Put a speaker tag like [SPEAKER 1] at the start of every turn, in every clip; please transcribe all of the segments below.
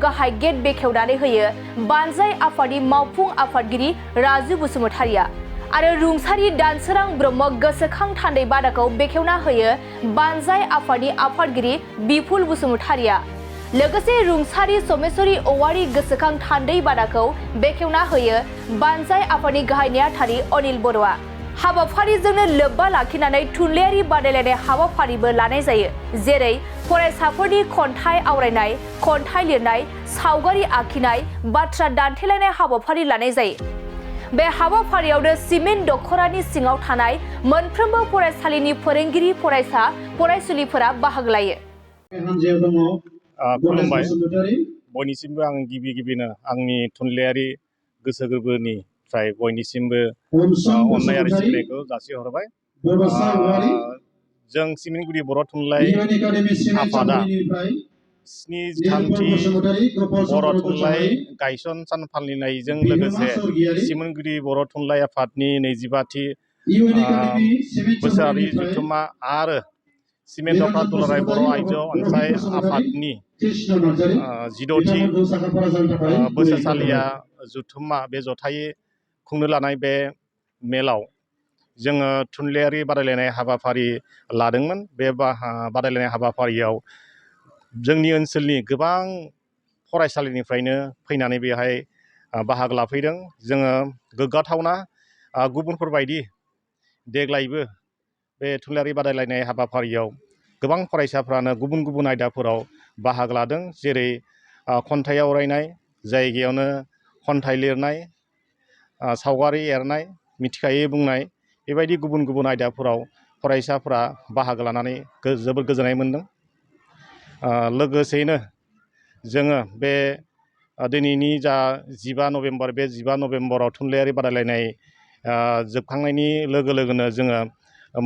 [SPEAKER 1] गाहाय गेट बेखेवनानै होयो बानजाय आफादनि मावफुं आफादगिरि राजु बसुमतारिया आरो रुंसारि दानसोरां ब्रह्म गोसोखां थान्दै बादाखौ बेखेवना होयो बानजाय आफादनि आफादगिरि बिपुल बसुमतारिया लोगोसे रुंसारि सोमेश्वरी औवारी गोसोखां थान्दै बादाखौ बेखेवना होयो बानजाय आफादनि गाहाय नेहाथारि अनिल बर'आ हाबाफारिजोंनो लोब्बा लाखिनानै थुनलाइयारि बादायलायनाय हाबाफारिबो लानाय जायो जेरै फरायसाफोरनि खन्थाइ आवरायनाय खन्थाइ लिरनाय सावगारि आखिनाय बाथ्रा दान्थेलायनाय हाबाफारि लानाय जायो बे हाबाफारियावनो सिमेन्ट दख'रानि सिङाव थानाय मोनफ्रोमबो फरायसालिनि फोरोंगिरि फरायसा फरायसुलिफोरा बाहागो लायो।
[SPEAKER 2] खुलुमबाय बयनिसिमबो आं गिबिनो आंनि थुनलाइयारि गोसो गोरबोनिफ्राय बयनिसिमबो अननाय आरो सिबिनायखौ जासिहरबाय। जों सिमेन्टगुरि बर' थुनलाइ आफादा 73थि बर' थुनलाइ गायसन सान फालिनायजों लोगोसे सिमेन्टगुरि बर' थुनलाइ आफादनि 25थि बोसोरारि जथुम्मा आरो सिमेन्ट दख'रा दुलाराय बर' आइजो अनसाय आफादनि 16थि बोसोरसालिया जथुम्मा बे जथायै खुंनो लानाय बे मेलाव जोङो थुनलाइयारि बादायलायनाय हाबाफारि लादोंमोन। बे बादायलायनाय हाबाफारियाव जोंनि ओनसोलनि गोबां फरायसालिनिफ्रायनो फैनानै बेहाय बाहागो लाफैदों। जोङो गोग्गाथावना गुबुनफोरबायदि देग्लायबो बे थुनलाइयारि बादायलायनाय हाबाफारियाव गोबां फरायसाफ्रानो गुबुन गुबुन आयदाफोराव बाहागो लादों जेरै खन्थाइ आवरायनाय जायगायावनो खन्थाइ लिरनाय सावगारि एरनाय मिथिखायै बुंनाय बेबायदि गुबुन गुबुन आयदाफोराव फरायसाफ्रा बाहागो लानानै जोबोद गोजोननाय मोनदों। लोगोसेयैनो जोङो बे दिनैनि जा 15 नभेम्बर बे 15 नभेम्बराव थुनलाइयारि बादायलायनाय जोबखांनायनि लोगो लोगोनो जोङो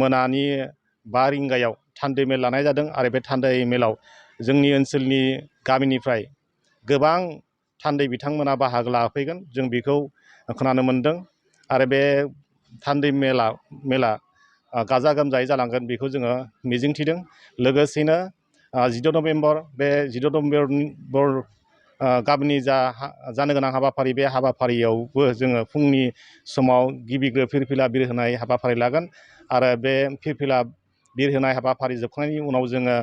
[SPEAKER 2] मोनानि 5 रिंगायाव थान्दै मेल लानाय जादों आरो बे थान्दै मेलाव जोंनि ओनसोलनि गामिनिफ्राय गोबां थान्दै बिथांमोना बाहागो लाफैगोन जों बेखौ खोनानो मोन्दों आरो बे थान्दै मेला गाजा गोमजायै जालांगोन बेखौ जोङो मिजिंथिदों। लोगोसेनो 16 नभेम्बर बे 16 नभेम्बर गाबोननि जानो गोनां हाबाफारि बे हाबाफारियावबो जोङो फुंनि समाव गिबिग्रो फिरफिला बिरहोनाय हाबाफारि लागोन आरो बे फिरफिला बिरहोनाय हाबाफारि जोबखांनायनि उनाव जोङो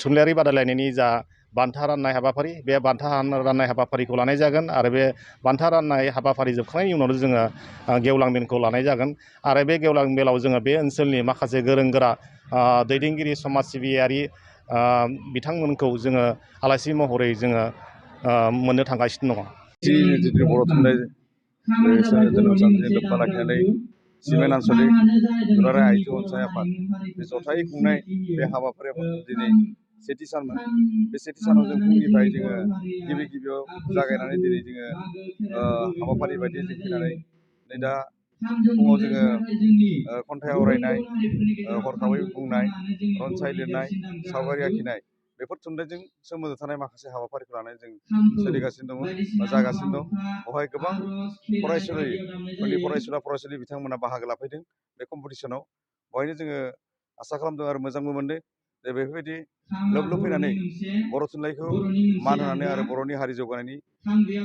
[SPEAKER 2] थुनलाइयारि बादायलायनायनि जा बान्था राननाय हाबाफारि बे बान्था राननाय हाबाफारिखौ लानाय जागोन आरो बे बान्था राननाय हाबाफारि जोबखांनायनि उनावनो जोङो गेवलां मेलखौ लानाय जागोन आरो बे गेवलां मेलाव जोङो बे ओनसोलनि माखासे गोरों गोरा दैदेनगिरि समाज सिबियारि बिथांमोनखौ जोङो आलासि महरै जोङो मोननो थांगासिनो दङ।
[SPEAKER 3] जिथु बर' थुनलाइ जोनोम सानजों लोब्बा लाखिनानै सिमेन्ट आन्चलिक दुलाराय आइजो अनसाय आफाद बे जथायै खुंनाय बे हाबाफारिया दिनै सेथि सानमोन। बे सेथि सानाव जों फुंनिफ्राय जोङो गिबियाव जागायनानै दिनै जोङो हाबाफारि बायदियै जों फैनानै नै दा फुङाव जोङो खन्थाइ आवरायनाय हरखाबै बुंनाय रनसाय लिरनाय सावगारि आखिनाय बेफोर थुनलाइजों सोमोन्दो थानाय माखासे हाबाफारिखौ लानानै जों सोलिगासिनो दङ बा जागासिनो दं। बेवहाय गोबां फरायसुला बिथांमोना बाहागो लाफैदों बे कम्पिटिसनाव। बेवहायनो जोङो आसा खालामदों आरो मोजांबो मोनदों जे बेफोरबायदि लोब फैनानै बर' थुनलाइखौ मान होनानै आरो बर'नि हारि जौगानायनि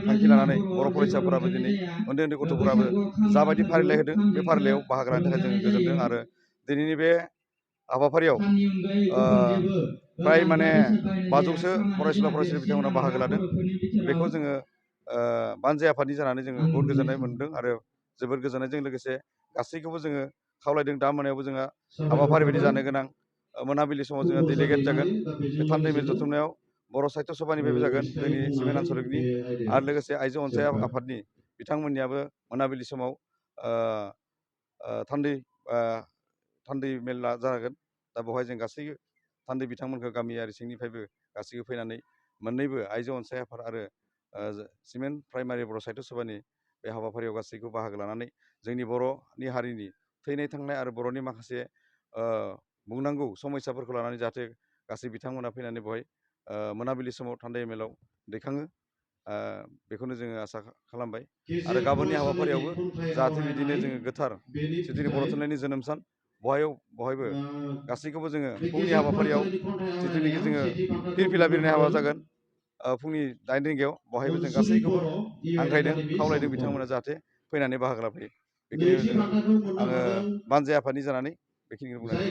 [SPEAKER 3] थांखि लानानै बर' फरायसाफोराबो दिनै उन्दै गथ'फोराबो जाबायदि फारिलाइ होदों बे फारिलाइयाव बाहागो लानो थाखाय जोङो गोजोनदों आरो दिनैनि बे हाबाफारियाव फ्राय 500सो फरायसुला बिथांमोना बाहागो लादों। बेखौ जोङो बानजाय आफादनि जानानै जोङो बहुत गोजोननाय मोनदों आरो जोबोद गोजोननायजों लोगोसे गासैखौबो जोङो खावलायदों दा मोनायावबो जोंहा हाबाफारि बायदि जानो गोनां मोनाबिलि समाव जोंहा डेलिगेट जागोन बे थान्दै मेल जथुमनायाव बर' साहित्य सभानिफ्रायबो जागोन जोंनि सिमेन्ट आन्चलिकनि आरो लोगोसे आइजो अनसाय आफादनि बिथांमोननियाबो मोनाबिलि समाव थान्दै मेला जागोन। दा बेवहाय जों गासै थान्दै बिथांमोनखौ गामियारि सिंनिफ्रायबो गासैबो फैनानै मोननैबो आइजो अनसाय आफाद आरो सिमेन्ट प्राइमारि बर' साहित्य सभानि बे हाबाफारियाव गासैखौ बाहागो लानानै जोंनि बर'नि हारिनि थैनाय थांनाय आरो बर'नि माखासे बुंनांगौ समयसाफोरखौ लानानै जाहाथे गासै बिथांमोना फैनानै बेवहाय मोनाबिलि समाव थान्दै मेलाव दैखाङो बेखौनो जोङो आसा खालामबाय आरो गाबोननि हाबाफारियावबो जाहाथे बिदिनो जोङो गोथार जिथुनि बर' थुनलाइनि जोनोम सान बहायबो गासैखौबो जोङो फुंनि हाबाफारियाव जिथुनिखि जोङो फिरफिला बिरनाय हाबा जागोन फुंनि 9 रिंगायाव बहायबो जों गासैखौबो हांख्रायदों खावलायदों बिथांमोना जाहाथे फैनानै बाहागो लाफैयो बेखिनिखौ आङो बानजाय आफादनि जानानै बेखिनिखौ बुंनानै